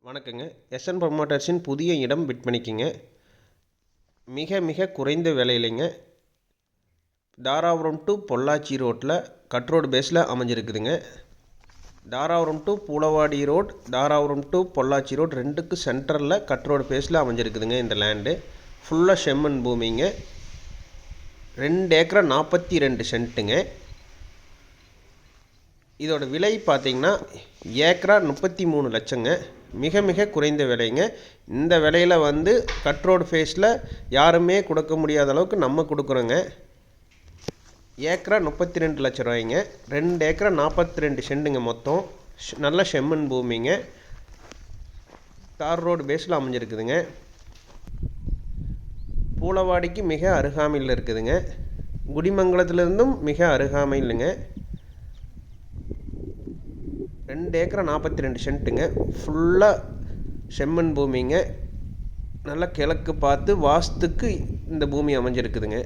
வணக்கங்க. எஸ்என் ப்ரமோட்டர்ஸின் புதிய இடம் விற்பனைக்குங்க. மிக மிக குறைந்த விலையிலைங்க. தாராபுரம் டு பொள்ளாச்சி ரோட்டில் கட் ரோடு பேஸில் அமைஞ்சிருக்குதுங்க. Dharapuram to Poolavadi road, Dharapuram to Pollachi road ரெண்டுக்கு சென்டரில் கட் ரோடு பேஸில் அமைஞ்சிருக்குதுங்க. இந்த லேண்டு ஃபுல்லாக செம்மண் பூமிங்க. 2 ஏக்கரா 42 சென்ட்டுங்க. இதோட விலை பார்த்திங்கன்னா ஏக்கரா 33 லட்சங்க. மிக மிக குறைந்த விலைங்க. இந்த விலையில் கட் ரோடு ஃபேஸில் யாருமே கொடுக்க முடியாத அளவுக்கு நம்ம கொடுக்குறோங்க. ஏக்கரா 32 லட்ச ரூபாய்ங்க. 2 ஏக்கரா 42 சென்ட்டுங்க மொத்தம். நல்ல செம்மண் பூமிங்க. தார் ரோடு பேஸில் அமைஞ்சிருக்குதுங்க. பூலவாடிக்கு மிக அருகாமையில் இருக்குதுங்க. குடிமங்கலத்திலிருந்தும் மிக அருகாமையிலுங்க. 2 ஏக்கரா 42 சென்ட்டுங்க. ஃபுல்லாக செம்மண் பூமிங்க. நல்லா கிழக்கு பார்த்து வாஸ்துக்கு இந்த பூமி அமைஞ்சிருக்குதுங்க.